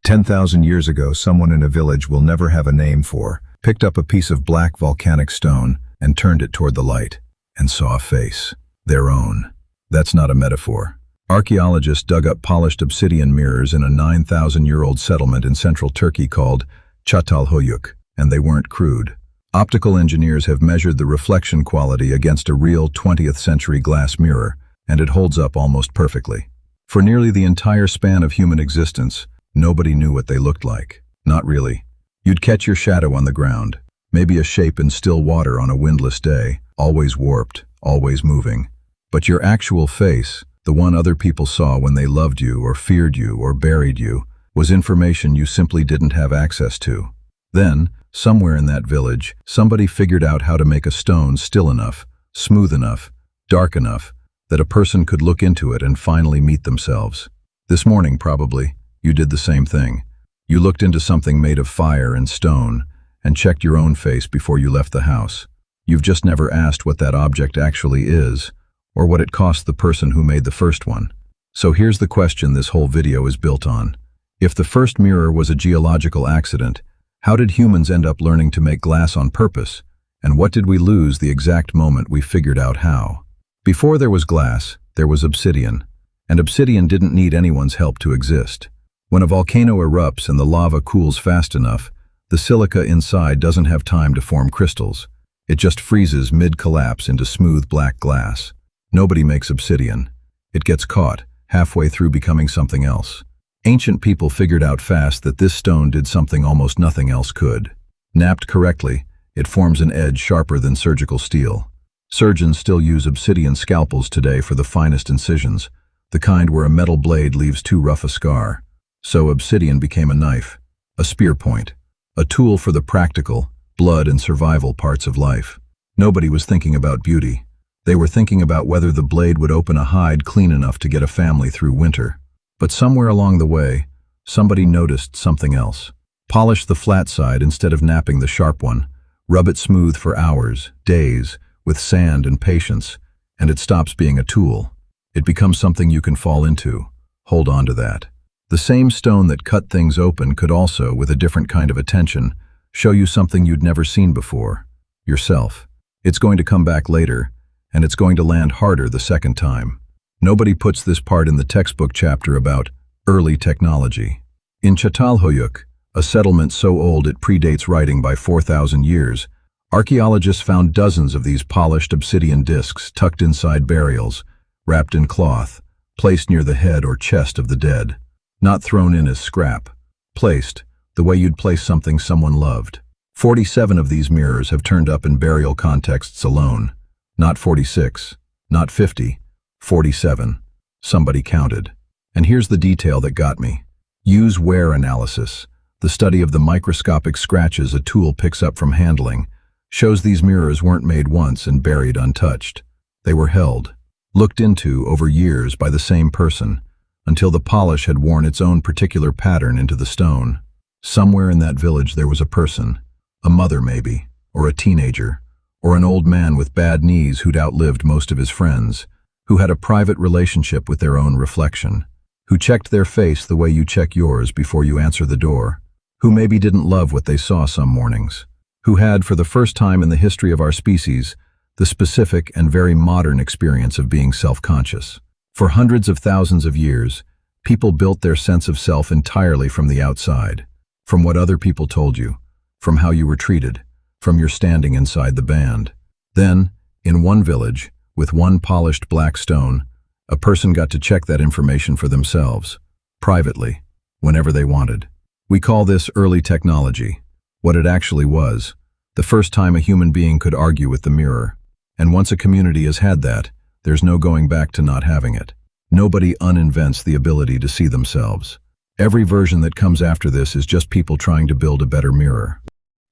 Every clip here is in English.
10,000 years ago, someone in a village we'll never have a name for picked up a piece of black volcanic stone and turned it toward the light and saw a face. Their own. That's not a metaphor. Archaeologists dug up polished obsidian mirrors in a 9,000-year-old settlement in central Turkey called Çatalhöyük, and they weren't crude. Optical engineers have measured the reflection quality against a real 20th-century glass mirror, and it holds up almost perfectly. For nearly the entire span of human existence, nobody knew what they looked like. Not really. You'd catch your shadow on the ground, maybe a shape in still water on a windless day, always warped, always moving. But your actual face, the one other people saw when they loved you or feared you or buried you, was information you simply didn't have access to. Then, somewhere in that village, somebody figured out how to make a stone still enough, smooth enough, dark enough, that a person could look into it and finally meet themselves. This morning, probably, you did the same thing. You looked into something made of fire and stone and checked your own face before you left the house. You've just never asked what that object actually is, or what it cost the person who made the first one. So here's the question this whole video is built on. If the first mirror was a geological accident, how did humans end up learning to make glass on purpose? And what did we lose the exact moment we figured out how? Before there was glass, there was obsidian. And obsidian didn't need anyone's help to exist. When a volcano erupts and the lava cools fast enough, the silica inside doesn't have time to form crystals. It just freezes mid-collapse into smooth black glass. Nobody makes obsidian. It gets caught, halfway through becoming something else. Ancient people figured out fast that this stone did something almost nothing else could. Knapped correctly, it forms an edge sharper than surgical steel. Surgeons still use obsidian scalpels today for the finest incisions, the kind where a metal blade leaves too rough a scar. So obsidian became a knife, a spear point, a tool for the practical, blood and survival parts of life. Nobody was thinking about beauty. They were thinking about whether the blade would open a hide clean enough to get a family through winter. But somewhere along the way, somebody noticed something else. Polish the flat side instead of napping the sharp one. Rub it smooth for hours, days, with sand and patience, and it stops being a tool. It becomes something you can fall into. Hold on to that. The same stone that cut things open could also, with a different kind of attention, show you something you'd never seen before. Yourself. It's going to come back later, and it's going to land harder the second time. Nobody puts this part in the textbook chapter about early technology. In Çatalhöyük, a settlement so old it predates writing by 4,000 years, archaeologists found dozens of these polished obsidian discs tucked inside burials, wrapped in cloth, placed near the head or chest of the dead. Not thrown in as scrap. Placed, the way you'd place something someone loved. 47 of these mirrors have turned up in burial contexts alone. Not 46, not 50, 47. Somebody counted. And here's the detail that got me. Use wear analysis, the study of the microscopic scratches a tool picks up from handling, shows these mirrors weren't made once and buried untouched. They were held, looked into over years by the same person, until the polish had worn its own particular pattern into the stone. Somewhere in that village there was a person, a mother maybe, or a teenager, or an old man with bad knees who'd outlived most of his friends, who had a private relationship with their own reflection, who checked their face the way you check yours before you answer the door, who maybe didn't love what they saw some mornings, who had, for the first time in the history of our species, the specific and very modern experience of being self-conscious. For hundreds of thousands of years, people built their sense of self entirely from the outside, from what other people told you, from how you were treated, from your standing inside the band. Then, in one village, with one polished black stone, a person got to check that information for themselves, privately, whenever they wanted. We call this early technology. What it actually was, the first time a human being could argue with the mirror. And once a community has had that, there's no going back to not having it. Nobody uninvents the ability to see themselves. Every version that comes after this is just people trying to build a better mirror.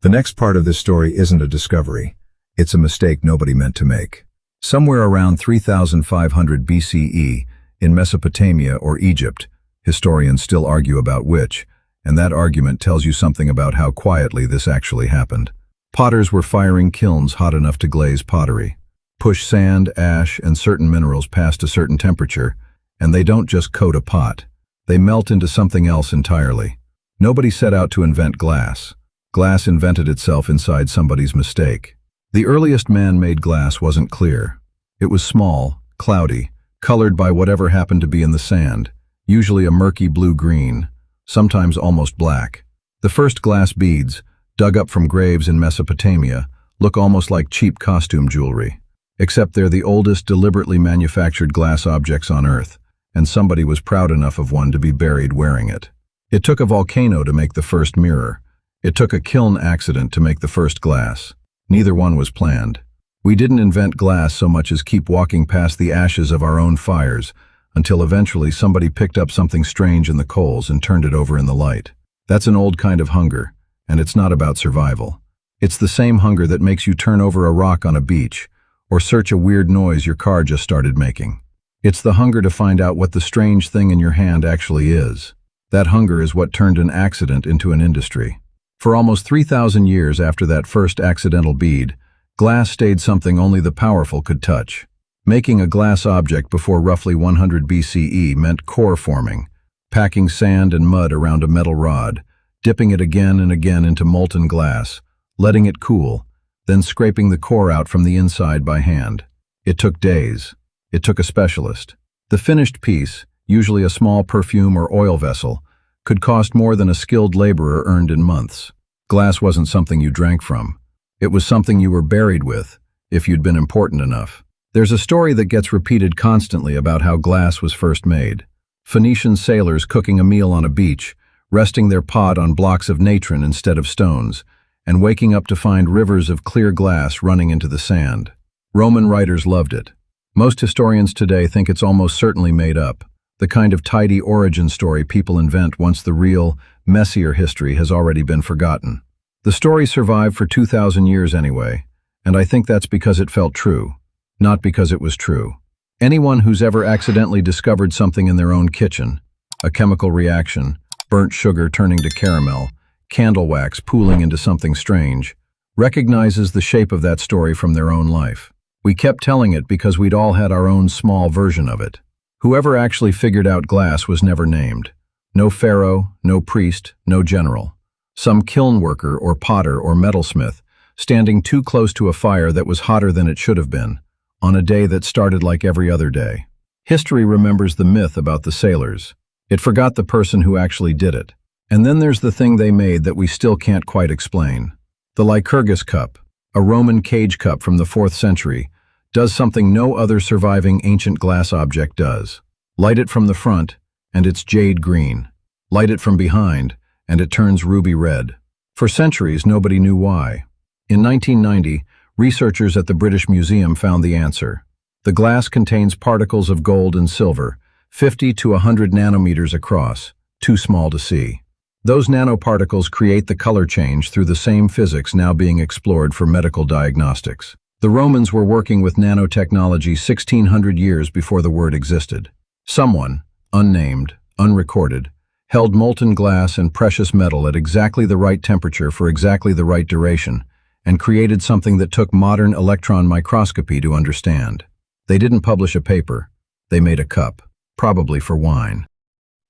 The next part of this story isn't a discovery. It's a mistake nobody meant to make. Somewhere around 3,500 BCE, in Mesopotamia or Egypt, historians still argue about which, and that argument tells you something about how quietly this actually happened. Potters were firing kilns hot enough to glaze pottery. Push sand, ash, and certain minerals past a certain temperature, and they don't just coat a pot. They melt into something else entirely. Nobody set out to invent glass. Glass invented itself inside somebody's mistake. The earliest man-made glass wasn't clear. It was small, cloudy, colored by whatever happened to be in the sand, usually a murky blue-green, sometimes almost black. The first glass beads, dug up from graves in Mesopotamia, look almost like cheap costume jewelry. Except they're the oldest deliberately manufactured glass objects on Earth, and somebody was proud enough of one to be buried wearing it. It took a volcano to make the first mirror. It took a kiln accident to make the first glass. Neither one was planned. We didn't invent glass so much as keep walking past the ashes of our own fires, until eventually somebody picked up something strange in the coals and turned it over in the light. That's an old kind of hunger, and it's not about survival. It's the same hunger that makes you turn over a rock on a beach, or search a weird noise your car just started making. It's the hunger to find out what the strange thing in your hand actually is. That hunger is what turned an accident into an industry. For almost 3,000 years after that first accidental bead, glass stayed something only the powerful could touch. Making a glass object before roughly 100 BCE meant core forming, packing sand and mud around a metal rod, dipping it again and again into molten glass, letting it cool, then scraping the core out from the inside by hand. It took days. It took a specialist. The finished piece, usually a small perfume or oil vessel, could cost more than a skilled laborer earned in months. Glass wasn't something you drank from. It was something you were buried with, if you'd been important enough. There's a story that gets repeated constantly about how glass was first made. Phoenician sailors cooking a meal on a beach, resting their pot on blocks of natron instead of stones, and waking up to find rivers of clear glass running into the sand. Roman writers loved it. Most historians today think it's almost certainly made up, the kind of tidy origin story people invent once the real, messier history has already been forgotten. The story survived for 2,000 years anyway, and I think that's because it felt true, not because it was true. Anyone who's ever accidentally discovered something in their own kitchen, a chemical reaction, burnt sugar turning to caramel, candle wax pooling into something strange, recognizes the shape of that story from their own life. We kept telling it because we'd all had our own small version of it. Whoever actually figured out glass was never named. No pharaoh, no priest, no general. Some kiln worker or potter or metalsmith, standing too close to a fire that was hotter than it should have been, on a day that started like every other day. History remembers the myth about the sailors. It forgot the person who actually did it. And then there's the thing they made that we still can't quite explain. The Lycurgus Cup, a Roman cage cup from the 4th century, does something no other surviving ancient glass object does. Light it from the front, and it's jade green. Light it from behind, and it turns ruby red. For centuries, nobody knew why. In 1990, researchers at the British Museum found the answer. The glass contains particles of gold and silver, 50 to 100 nanometers across, too small to see. Those nanoparticles create the color change through the same physics now being explored for medical diagnostics. The Romans were working with nanotechnology 1,600 years before the word existed. Someone, unnamed, unrecorded, held molten glass and precious metal at exactly the right temperature for exactly the right duration, and created something that took modern electron microscopy to understand. They didn't publish a paper. They made a cup, probably for wine.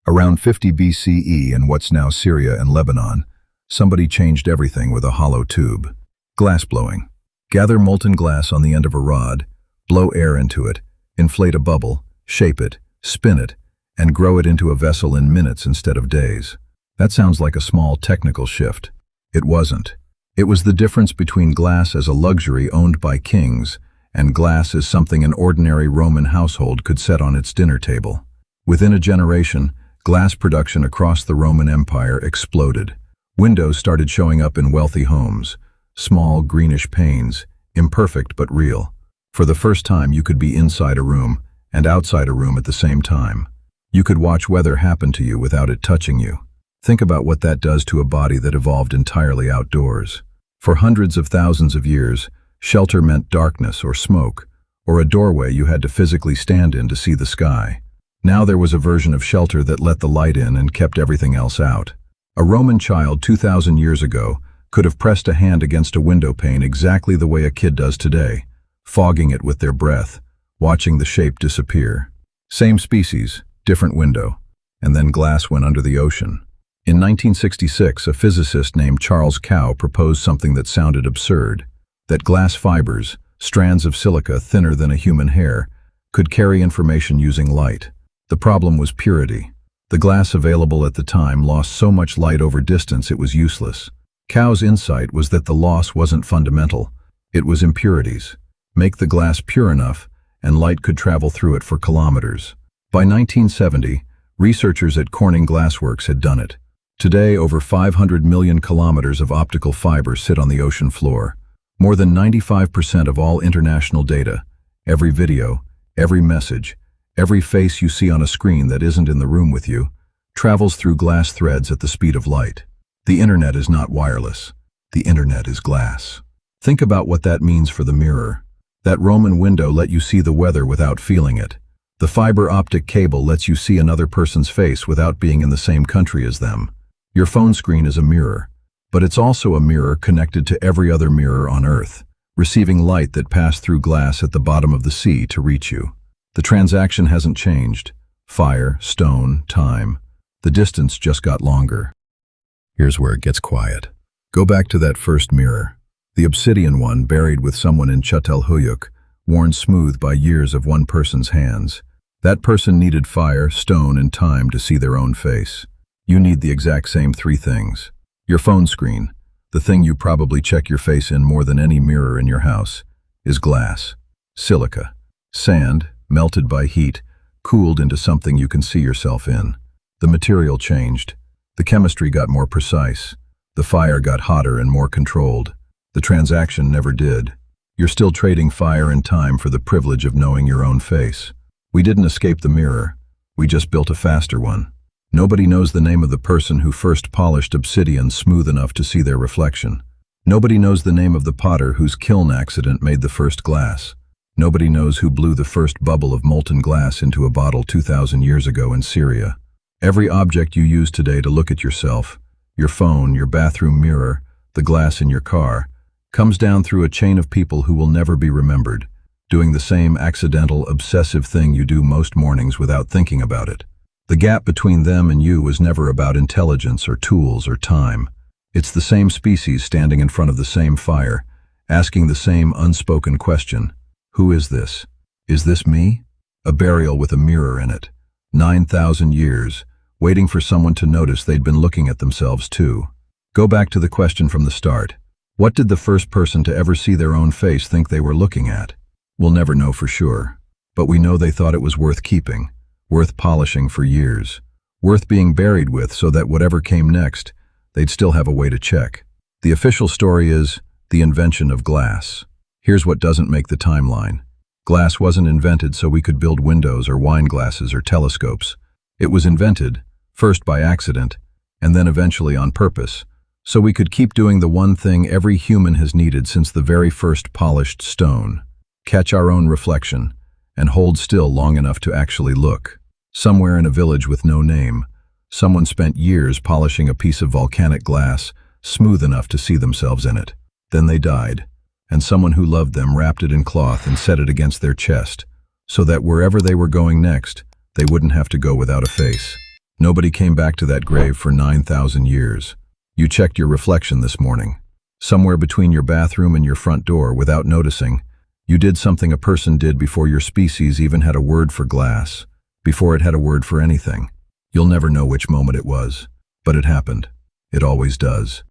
Around 50 BCE in what's now Syria and Lebanon, somebody changed everything with a hollow tube. Glassblowing. Gather molten glass on the end of a rod, blow air into it, inflate a bubble, shape it, spin it, and grow it into a vessel in minutes instead of days. That sounds like a small technical shift. It wasn't. It was the difference between glass as a luxury owned by kings and glass as something an ordinary Roman household could set on its dinner table. Within a generation, glass production across the Roman Empire exploded. Windows started showing up in wealthy homes. Small, greenish panes, imperfect but real. For the first time, you could be inside a room and outside a room at the same time. You could watch weather happen to you without it touching you. Think about what that does to a body that evolved entirely outdoors. For hundreds of thousands of years, shelter meant darkness or smoke, or a doorway you had to physically stand in to see the sky. Now there was a version of shelter that let the light in and kept everything else out. A Roman child 2,000 years ago could have pressed a hand against a window pane exactly the way a kid does today, fogging it with their breath, watching the shape disappear. Same species, different window. And then glass went under the ocean. In 1966, a physicist named Charles Cow proposed something that sounded absurd, that glass fibers, strands of silica thinner than a human hair, could carry information using light. The problem was purity. The glass available at the time lost so much light over distance it was useless. Cow's insight was that the loss wasn't fundamental, it was impurities. Make the glass pure enough, and light could travel through it for kilometers. By 1970, researchers at Corning Glassworks had done it. Today, over 500 million kilometers of optical fiber sit on the ocean floor. More than 95% of all international data, every video, every message, every face you see on a screen that isn't in the room with you, travels through glass threads at the speed of light. The internet is not wireless. The internet is glass. Think about what that means for the mirror. That Roman window let you see the weather without feeling it. The fiber-optic cable lets you see another person's face without being in the same country as them. Your phone screen is a mirror, but it's also a mirror connected to every other mirror on Earth, receiving light that passed through glass at the bottom of the sea to reach you. The transaction hasn't changed. Fire, stone, time. The distance just got longer. Here's where it gets quiet. Go back to that first mirror. The obsidian one buried with someone in Çatalhöyük, worn smooth by years of one person's hands. That person needed fire, stone, and time to see their own face. You need the exact same three things. Your phone screen, the thing you probably check your face in more than any mirror in your house, is glass. Silica. Sand, melted by heat, cooled into something you can see yourself in. The material changed. The chemistry got more precise. The fire got hotter and more controlled. The transaction never did. You're still trading fire and time for the privilege of knowing your own face. We didn't escape the mirror. We just built a faster one. Nobody knows the name of the person who first polished obsidian smooth enough to see their reflection. Nobody knows the name of the potter whose kiln accident made the first glass. Nobody knows who blew the first bubble of molten glass into a bottle 2,000 years ago in Syria. Every object you use today to look at yourself, your phone, your bathroom mirror, the glass in your car, comes down through a chain of people who will never be remembered, doing the same accidental, obsessive thing you do most mornings without thinking about it. The gap between them and you was never about intelligence or tools or time. It's the same species standing in front of the same fire, asking the same unspoken question. Who is this? Is this me? A burial with a mirror in it. 9,000 years, waiting for someone to notice they'd been looking at themselves too. Go back to the question from the start. What did the first person to ever see their own face think they were looking at? We'll never know for sure, but we know they thought it was worth keeping, worth polishing for years, worth being buried with so that whatever came next, they'd still have a way to check. The official story is the invention of glass. Here's what doesn't make the timeline. Glass wasn't invented so we could build windows or wine glasses or telescopes. It was invented, first by accident, and then eventually on purpose, so we could keep doing the one thing every human has needed since the very first polished stone: catch our own reflection, and hold still long enough to actually look. Somewhere in a village with no name, someone spent years polishing a piece of volcanic glass, smooth enough to see themselves in it. Then they died, and someone who loved them wrapped it in cloth and set it against their chest, so that wherever they were going next, they wouldn't have to go without a face. Nobody came back to that grave for 9,000 years. You checked your reflection this morning. Somewhere between your bathroom and your front door, without noticing, you did something a person did before your species even had a word for glass, before it had a word for anything. You'll never know which moment it was, but it happened. It always does.